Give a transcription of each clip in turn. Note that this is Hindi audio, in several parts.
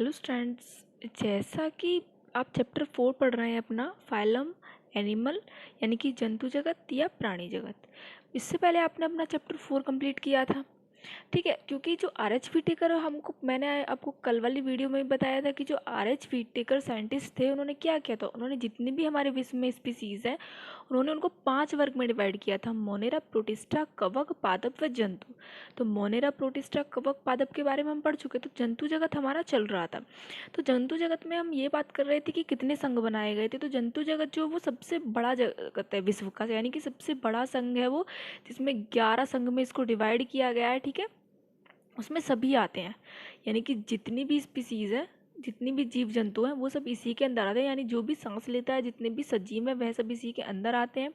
Hello students. जैसा कि आप चैप्टर 4 पढ़ रहे हैं अपना फाइलम एनिमल यानी कि जंतु जगत या प्राणी जगत। इससे पहले आपने अपना चैप्टर 4 कंप्लीट किया था, ठीक है। क्योंकि जो आर एच व्हिटेकर हमको मैंने आपको कल वाली वीडियो में बताया था कि जो आर एच व्हिटेकर साइंटिस्ट थे उन्होंने क्या किया था, उन्होंने जितनी भी हमारे विश्व में स्पीसीज़ हैं उन्होंने उनको 5 वर्ग में डिवाइड किया था: मोनेरा, प्रोटिस्टा, कवक, पादप व जंतु। तो मोनेरा, प्रोटिस्टा, कवक, पादप के बारे में हम पढ़ चुके, तो जंतु जगत हमारा चल रहा था। तो जंतु जगत में हम ये बात कर रहे थे कि कितने संघ बनाए गए थे। तो जंतु जगत जो वो सबसे बड़ा जगत है विश्व का, यानी कि सबसे बड़ा संघ है वो, जिसमें 11 संघ में इसको डिवाइड किया गया है, ठीक है। उसमें सभी आते हैं, यानी कि जितनी भी स्पीसीज़ है, जितनी भी जीव जंतु हैं वो सब इसी के अंदर आते हैं। यानी जो भी सांस लेता है, जितने भी सजीव हैं वह सब इसी के अंदर आते हैं।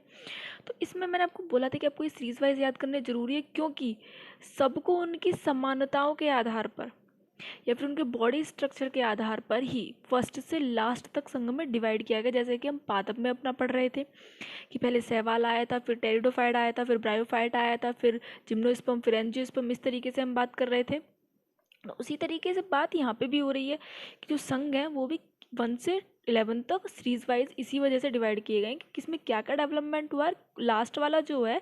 तो इसमें मैंने आपको बोला था कि आपको ये सीरीज वाइज याद करने जरूरी है, क्योंकि सबको उनकी समानताओं के आधार पर या फिर उनके बॉडी स्ट्रक्चर के आधार पर ही फर्स्ट से लास्ट तक संघ में डिवाइड किया गया। जैसे कि हम पादप में अपना पढ़ रहे थे कि पहले शैवाल आया था, फिर टेरिडोफाइट आया था, फिर ब्रायोफाइट आया था, फिर जिम्नोस्पर्म, फिर एंजियोस्पर्म, इस तरीके से हम बात कर रहे थे। तो उसी तरीके से बात यहाँ पे भी हो रही है कि जो संघ है वो भी 1 से 11 तक सीरीज वाइज इसी वजह से डिवाइड किए गए कि किसमें क्या क्या डेवलपमेंट हुआ। लास्ट वाला जो है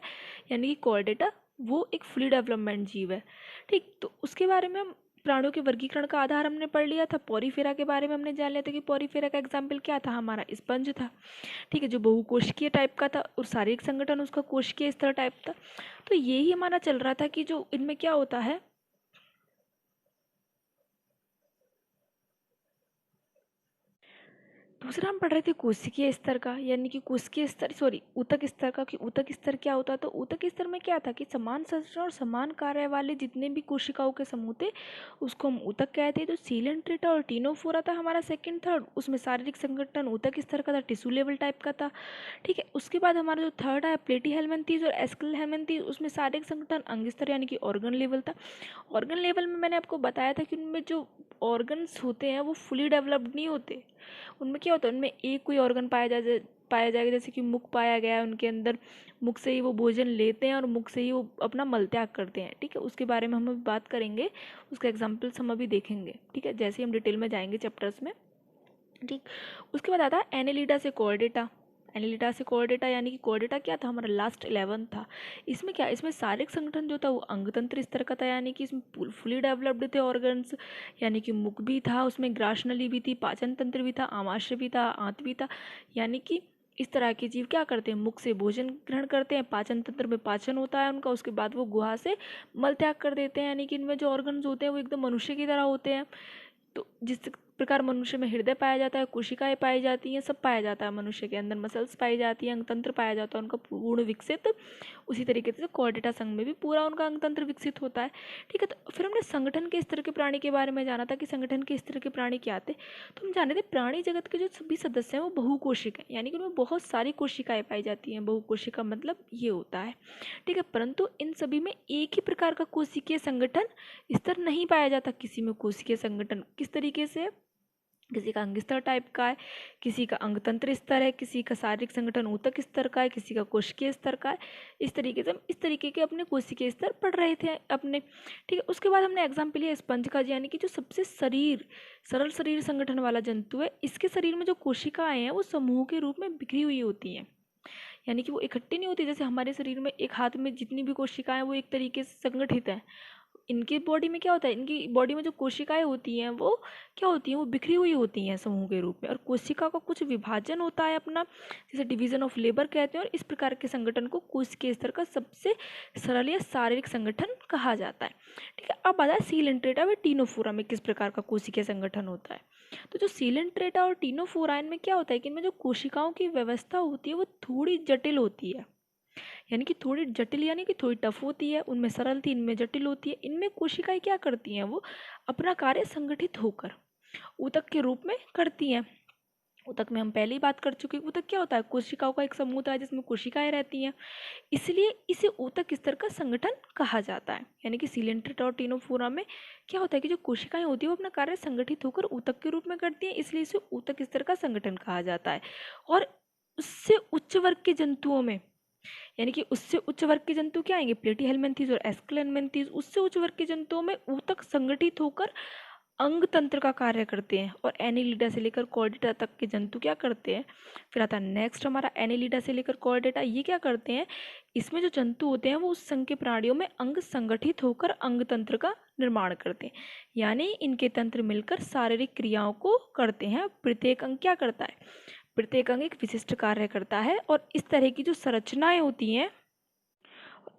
यानी कि कॉर्डेटा, वो एक फुली डेवलपमेंट जीव है, ठीक। तो उसके बारे में हम प्राणियों के वर्गीकरण का आधार हमने पढ़ लिया था। पॉरीफेरा के बारे में हमने जान लिया था कि पॉरीफेरा का एग्जाम्पल क्या था, हमारा स्पंज था, ठीक है, जो बहुकोशिकीय टाइप का था और शारीरिक संगठन उसका कोशिकीय स्तर टाइप था। तो यही हमारा चल रहा था कि जो इनमें क्या होता है, दूसरा हम पढ़ रहे थे कोशिकीय स्तर का, यानी कि कोशिकीय स्तर ऊतक स्तर का, कि ऊतक स्तर क्या होता है। तो ऊतक स्तर में क्या था कि समान संरचना और समान कार्य वाले जितने भी कोशिकाओं के समूह थे उसको हम ऊतक कहते हैं। तो सीलेंट्रेटा और टीनोफोरा था हमारा सेकंड थर्ड, उसमें शारीरिक संगठन ऊतक स्तर का था, टिश्यू लेवल टाइप का था, ठीक है। उसके बाद हमारा जो थर्ड है प्लेटीहेल्मिन्थीज और एस्केलेहेल्मिन्थीज, उसमें शारीरिक संगठन अंग स्तर यानी कि ऑर्गन लेवल था। ऑर्गन लेवल में मैंने आपको बताया था कि उनमें जो ऑर्गन्स होते हैं वो फुली डेवलप्ड नहीं होते। उनमें क्या होता है, उनमें एक कोई ऑर्गन पाया जाएगा, जैसे कि मुख पाया गया है उनके अंदर, मुख से ही वो भोजन लेते हैं और मुख से ही वो अपना मल त्याग करते हैं, ठीक है। उसके बारे में हम अभी बात करेंगे, उसका एग्जाम्पल्स हम अभी देखेंगे, ठीक है, जैसे ही हम डिटेल में जाएंगे चैप्टर्स में, ठीक। उसके बाद आता है एनेलिडा से कॉर्डेटा। एनेलिडा से कॉर्डेटा यानी कि कॉर्डेटा क्या था, हमारा लास्ट 11 था। इसमें क्या, इसमें शारीरिक संगठन जो था वो अंगतंत्र स्तर का था, यानी कि इसमें फुली डेवलप्ड थे ऑर्गन्स, यानी कि मुख भी था, उसमें ग्रासनली भी थी, पाचन तंत्र भी था, आमाशय भी था, आंत भी था। यानी कि इस तरह के जीव क्या करते हैं, मुख से भोजन ग्रहण करते हैं, पाचन तंत्र में पाचन होता है उनका, उसके बाद वो गुहा से मल त्याग कर देते हैं। यानी कि इनमें जो ऑर्गन्स होते हैं वो एकदम मनुष्य की तरह होते हैं। तो जिस प्रकार मनुष्य में हृदय पाया जाता है, कोशिकाएं पाई जाती हैं, सब पाया जाता है मनुष्य के अंदर, मसल्स पाई जाती हैं, अंगतंत्र पाया जाता है उनका पूर्ण विकसित, उसी तरीके से कॉर्डेटा संघ में भी पूरा उनका अंगतंत्र विकसित होता है, ठीक है। तो फिर हमने संगठन के स्तर के प्राणी के बारे में जाना था कि संगठन के स्तर के प्राणी क्या थे। तो हम जाने थे प्राणी जगत के जो सभी सदस्य हैं वो बहुकोशिक हैं, यानी कि उनमें बहुत सारी कोशिकाएं पाई जाती हैं। बहुकोशिका मतलब ये होता है, ठीक है। परंतु इन सभी में एक ही प्रकार का कोशिकीय संगठन स्तर नहीं पाया जाता। किसी में कोशिकीय संगठन किस तरीके से, किसी का अंग स्तर टाइप का है, किसी का अंगतंत्र स्तर है, किसी का शारीरिक संगठन ऊतक स्तर का है, किसी का कोशिकीय स्तर का है। इस तरीके से हम इस तरीके के अपने कोशिकीय स्तर पढ़ रहे थे अपने, ठीक है। उसके बाद हमने एग्जाम्पल लिया स्पंज का, यानी कि जो सबसे सरल शरीर संगठन वाला जंतु है, इसके शरीर में जो कोशिकाएं हैं वो समूह के रूप में बिखरी हुई होती हैं, यानी कि वो इकट्ठी नहीं होती। जैसे हमारे शरीर में एक हाथ में जितनी भी कोशिकाएं वो एक तरीके से संगठित हैं, इनकी बॉडी में क्या होता है, इनकी बॉडी में जो कोशिकाएं होती हैं वो क्या होती हैं, वो बिखरी हुई होती हैं समूह के रूप में, और कोशिका का कुछ विभाजन होता है अपना, जैसे डिवीजन ऑफ लेबर कहते हैं। और इस प्रकार के संगठन को कोशिकीय स्तर का सबसे सरल या शारीरिक संगठन कहा जाता है, ठीक है। अब आता है सीलेंट्रेटा व टीनोफोरा में किस प्रकार का कोशिकीय संगठन होता है। तो जो सीलेंट्रेटा और टीनोफोरा, इनमें क्या होता है कि इनमें जो कोशिकाओं की व्यवस्था होती है वो थोड़ी जटिल होती है, यानी कि थोड़ी जटिल यानी कि थोड़ी टफ होती है। उनमें सरल थी, इनमें जटिल होती है। इनमें कोशिकाएं क्या करती हैं, वो अपना कार्य संगठित होकर ऊतक के रूप में करती हैं। ऊतक में हम पहले ही बात कर चुके हैं, ऊतक क्या होता है, कोशिकाओं का एक समूह होता है जिसमें कोशिकाएं रहती हैं, इसलिए इसे ऊतक स्तर का संगठन कहा जाता है। यानी कि सीलेंट्रेटा और टीनोफोरा में क्या होता है कि जो कोशिकाएं होती है वो अपना कार्य संगठित होकर ऊतक के रूप में करती हैं, इसलिए इसे ऊतक स्तर का संगठन कहा जाता है। और उससे उच्च वर्ग के जंतुओं में, यानी कि उससे उच्च वर्ग के जंतु क्या आएंगे, प्लेटीहेल्मिन्थीज और एस्केलेहेल्मिन्थीज, उससे उच्च वर्ग के जंतुओं में ऊतक संगठित होकर अंग तंत्र का कार्य करते हैं। और एनिलिडा से लेकर कॉर्डेटा तक के जंतु क्या करते हैं। फिर आता है नेक्स्ट हमारा एनिलिडा से लेकर कॉर्डेटा, ये क्या करते हैं, इसमें जो जंतु होते हैं वो उस संघ के प्राणियों में अंग संगठित होकर अंग तंत्र का निर्माण करते हैं, यानी इनके तंत्र मिलकर शारीरिक क्रियाओं को करते हैं। प्रत्येक अंग क्या करता है, प्रत्येक अंग एक विशिष्ट कार्य करता है। और इस तरह की जो संरचनाएं होती हैं,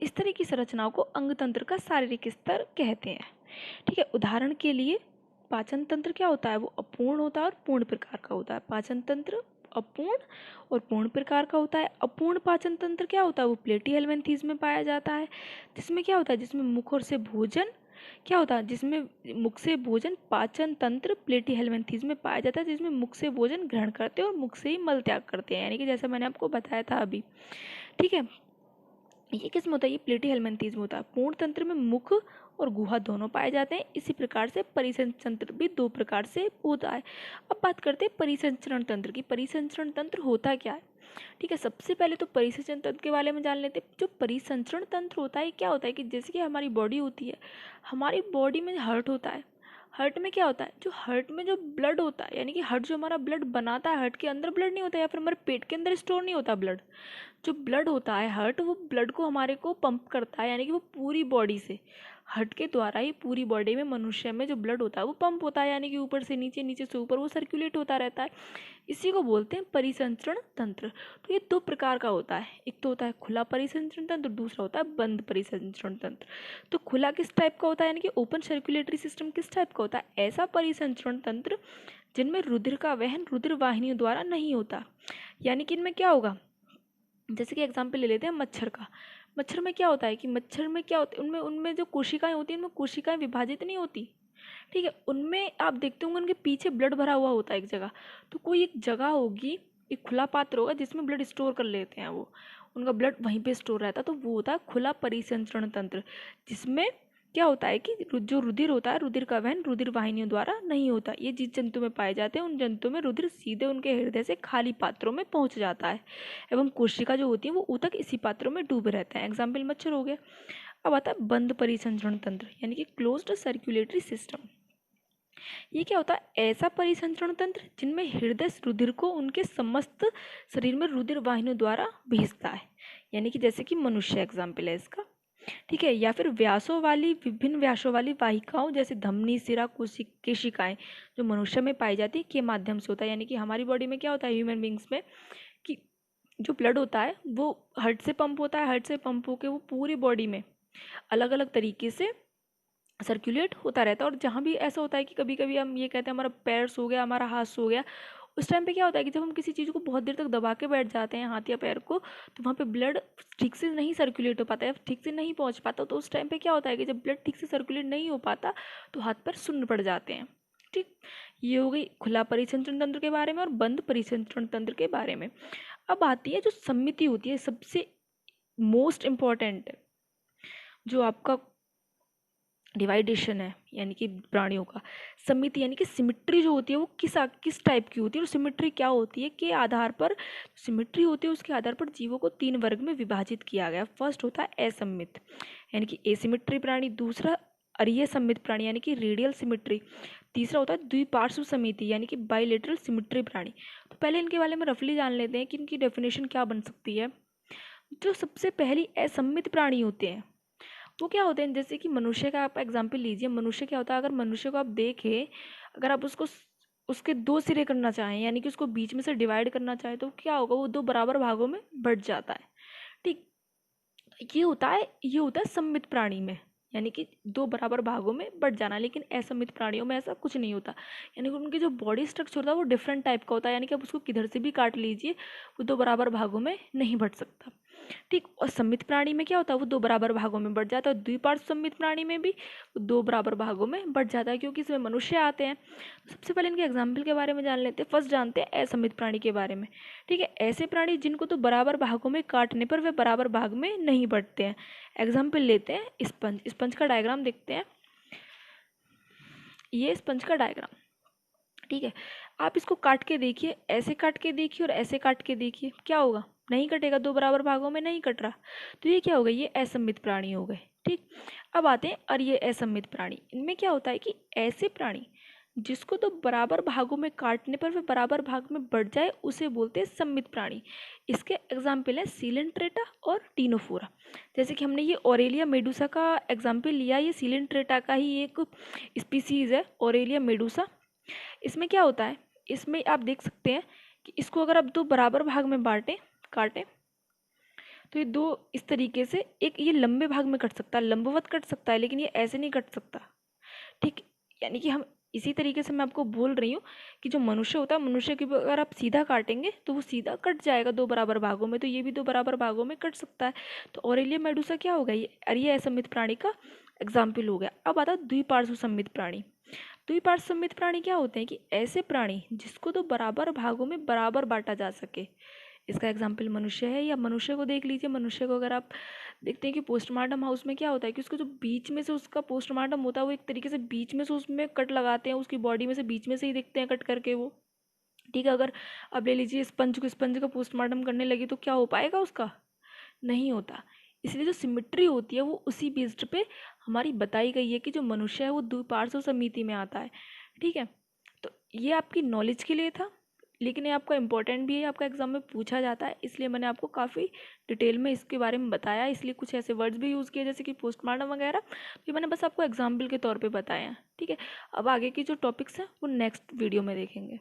इस तरह की संरचनाओं को अंग तंत्र का शारीरिक स्तर कहते हैं। ठीक है, उदाहरण के लिए पाचन तंत्र क्या होता है, वो अपूर्ण होता है और पूर्ण प्रकार का होता है। पाचन तंत्र अपूर्ण और पूर्ण प्रकार का होता है। अपूर्ण पाचन तंत्र क्या होता है, वो प्लेटीहेल्मिन्थेस में पाया जाता है, जिसमें क्या होता है, जिसमें मुख और से भोजन क्या होता है, जिसमें मुख से भोजन पाचन तंत्र प्लेटीहेल्मिन्थेस में पाया जाता है, जिसमें मुख से भोजन ग्रहण करते हैं और मुख से ही मल त्याग करते हैं, यानी कि जैसा मैंने आपको बताया था अभी। ठीक है, ये किस में होता है, ये प्लेटीहेल्मिन्थेस में होता है। पूर्ण तंत्र में मुख और गुहा दोनों पाए जाते हैं। इसी प्रकार से परिसंचरण तंत्र भी दो प्रकार से होता है। अब बात करते हैं परिसंचरण तंत्र की। परिसंचरण तंत्र होता क्या है। ठीक है, सबसे पहले तो परिसंचरण तंत्र के बारे में जान लेते हैं। जो परिसंचरण तंत्र होता है क्या होता है कि जैसे कि हमारी बॉडी होती है, हमारी बॉडी में हार्ट होता है। हार्ट में क्या होता है, जो हार्ट में जो ब्लड होता है, यानी कि हार्ट जो हमारा ब्लड बनाता है, हार्ट के अंदर ब्लड नहीं होता, या फिर हमारे पेट के अंदर स्टोर नहीं होता ब्लड। जो ब्लड होता है हार्ट, वो ब्लड को हमारे को पंप करता है, यानी कि वो पूरी बॉडी से, हार्ट के द्वारा ही पूरी बॉडी में मनुष्य में जो ब्लड होता है वो पंप होता है, यानी कि ऊपर से नीचे, नीचे से ऊपर वो सर्कुलेट होता रहता है। इसी को बोलते हैं परिसंचरण तंत्र। तो ये दो प्रकार का होता है, एक तो होता है खुला परिसंचरण तंत्र, दूसरा होता है बंद परिसंचरण तंत्र। तो खुला किस टाइप का होता है, यानी कि ओपन सर्कुलेटरी सिस्टम किस टाइप का होता है, ऐसा परिसंचरण तंत्र जिनमें रुधिर का वहन रुधिर वाहिनियों द्वारा नहीं होता। यानी कि इनमें क्या होगा, जैसे कि एग्जाम्पल ले लेते हैं मच्छर का। मच्छर में क्या होता है कि मच्छर में क्या होता है, उनमें उनमें जो कोशिकाएं होती हैं, उनमें कोशिकाएं विभाजित नहीं होती। ठीक है, उनमें आप देखते होंगे उनके पीछे ब्लड भरा हुआ होता है एक जगह। तो कोई एक जगह होगी, एक खुला पात्र होगा जिसमें ब्लड स्टोर कर लेते हैं वो, उनका ब्लड वहीं पे स्टोर रहता है। तो वो होता है खुला परिसंचरण तंत्र, जिसमें क्या होता है कि जो रुधिर होता है, रुधिर का वहन रुधिर वाहिनियों द्वारा नहीं होता। ये जिस जंतु में पाए जाते हैं, उन जंतु में रुधिर सीधे उनके हृदय से खाली पात्रों में पहुंच जाता है, एवं कोशिका जो होती है वो ऊतक इसी पात्रों में डूबे रहते हैं। एग्जाम्पल मच्छर हो गया। अब आता है बंद परिसंचरण तंत्र, यानी कि क्लोज्ड सर्कुलेटरी सिस्टम। ये क्या होता है, ऐसा परिसंचरण तंत्र जिनमें हृदय रुधिर को उनके समस्त शरीर में रुधिर वाहिनियों द्वारा भेजता है, यानी कि जैसे कि मनुष्य एग्जाम्पल है इसका। ठीक है, या फिर व्यासों वाली, विभिन्न व्यासों वाली वाहिकाओं जैसे धमनी, सिरा, केशिकाएं जो मनुष्य में पाई जाती है के माध्यम से होता है। यानी कि हमारी बॉडी में क्या होता है, ह्यूमन बींग्स में, कि जो ब्लड होता है वो हार्ट से पंप होता है, हार्ट से पंप होकर वो पूरी बॉडी में अलग अलग तरीके से सर्कुलेट होता रहता है। और जहाँ भी ऐसा होता है कि कभी कभी हम ये कहते हैं हमारा पैर सो गया, हमारा हाथ सो गया, उस टाइम पे क्या होता है कि जब हम किसी चीज़ को बहुत देर तक दबा के बैठ जाते हैं हाथ या पैर को, तो वहाँ पे ब्लड ठीक से नहीं सर्कुलेट हो पाता है, ठीक से नहीं पहुँच पाता। तो उस टाइम पे क्या होता है कि जब ब्लड ठीक से सर्कुलेट नहीं हो पाता तो हाथ पैर सुन्न पड़ जाते हैं। ठीक, ये हो गई खुला परिसंचरण तंत्र के बारे में और बंद परिसंचरण तंत्र के बारे में। अब आती है जो समिति होती है, सबसे मोस्ट इम्पॉर्टेंट, जो आपका डिवाइडेशन है, यानी कि प्राणियों का समिति, यानी कि सिमिट्री जो होती है वो किस टाइप की होती है, और सिमिट्री क्या होती है के आधार पर, सिमिट्री होती है उसके आधार पर जीवों को तीन वर्ग में विभाजित किया गया। फर्स्ट होता है असममित, यानी कि एसिमिट्री प्राणी। दूसरा अरीय सममित प्राणी, यानी कि रेडियल सिमिट्री। तीसरा होता है द्विपार्श्व समिति, यानी कि बाइलेटरल सिमिट्री प्राणी। तो पहले इनके बारे में रफली जान लेते हैं कि इनकी डेफिनेशन क्या बन सकती है। जो सबसे पहली असममित प्राणी होते हैं वो क्या होते हैं, जैसे कि मनुष्य का आप एग्जाम्पल लीजिए। मनुष्य क्या होता है, अगर मनुष्य को आप देखें, अगर आप उसको उसके दो सिरे करना चाहें, यानी कि उसको बीच में से डिवाइड करना चाहें, तो क्या होगा, वो दो बराबर भागों में बंट जाता है। ठीक, ये होता है सममित प्राणी में, यानी कि दो बराबर भागों में बंट जाना। लेकिन असममित प्राणियों में ऐसा कुछ नहीं होता, यानी कि उनकी जो बॉडी स्ट्रक्चर होता है वो डिफरेंट टाइप का होता है, यानी कि आप उसको किधर से भी काट लीजिए वो दो बराबर भागों में नहीं बंट सकता। ठीक, और सममित प्राणी में क्या होता है, वो दो बराबर भागों में बढ़ जाता है। द्विपार्श्व सममित प्राणी में भी वो दो बराबर भागों में बढ़ जाता है, क्योंकि इसमें मनुष्य आते हैं। तो सबसे पहले इनके एग्जाम्पल के बारे में जान लेते हैं। फर्स्ट जानते हैं असममित प्राणी के बारे में। ठीक है, ऐसे प्राणी जिनको तो बराबर भागों में काटने पर वे बराबर भाग में नहीं बढ़ते हैं। एग्जाम्पल लेते हैं स्पंज। स्पंज का डायग्राम देखते हैं, ये स्पंज का डायग्राम। ठीक है, आप इसको काट के देखिए, ऐसे काट के देखिए और ऐसे काट के देखिए, क्या होगा, नहीं कटेगा, दो बराबर भागों में नहीं कट रहा। तो ये क्या हो गया, ये असममित प्राणी हो गए। ठीक, अब आते हैं और ये असममित प्राणी। इनमें क्या होता है कि ऐसे प्राणी जिसको तो बराबर भागों में काटने पर वह बराबर भाग में बढ़ जाए उसे बोलते हैं सममित प्राणी। इसके एग्जाम्पल हैं सीलेंट्रेटा और टीनोफोरा। जैसे कि हमने ये ऑरेलिया मेडुसा का एग्जाम्पल लिया, ये सीलेंट्रेटा का ही एक स्पीसीज है ऑरेलिया मेडुसा। इसमें क्या होता है, इसमें आप देख सकते हैं कि इसको अगर आप दो बराबर भाग में काटें तो ये दो इस तरीके से, एक ये लंबे भाग में कट सकता है, लंबवत कट सकता है, लेकिन ये ऐसे नहीं कट सकता। ठीक, यानी कि हम इसी तरीके से मैं आपको बोल रही हूँ कि जो मनुष्य होता है, मनुष्य की अगर आप सीधा काटेंगे तो वो सीधा कट जाएगा दो बराबर भागों में, तो ये भी दो बराबर भागों में कट सकता है। तो ऑरेलिया मेडुसा क्या होगा, ये असममित प्राणी का एग्जाम्पल हो गया। अब आता है द्विपार्श्व सममित प्राणी। द्विपार्श्व सममित प्राणी क्या होते हैं कि ऐसे प्राणी जिसको तो बराबर भागों में बराबर बांटा जा सके। इसका एग्जाम्पल मनुष्य है, या मनुष्य को देख लीजिए। मनुष्य को अगर आप देखते हैं कि पोस्टमार्टम हाउस में क्या होता है कि उसको जो बीच में से उसका पोस्टमार्टम होता है वो एक तरीके से बीच में से उसमें कट लगाते हैं, उसकी बॉडी में से बीच में से ही देखते हैं कट करके वो। ठीक है, अगर अब ले लीजिए स्पंज का पोस्टमार्टम करने लगी तो क्या हो पाएगा उसका, नहीं होता। इसलिए जो सिमिट्री होती है वो उसी बेस्ड पे हमारी बताई गई है कि जो मनुष्य है वो द्विपार्श्व समिति में आता है। ठीक है, तो ये आपकी नॉलेज के लिए था, लेकिन ये आपका इम्पोर्टेंट भी है, आपका एग्जाम में पूछा जाता है, इसलिए मैंने आपको काफ़ी डिटेल में इसके बारे में बताया। इसलिए कुछ ऐसे वर्ड्स भी यूज़ किए जैसे कि पोस्टमार्टम वगैरह, तो मैंने बस आपको एग्जाम्पल के तौर पे बताया है। ठीक है, अब आगे की जो टॉपिक्स हैं वो नेक्स्ट वीडियो में देखेंगे।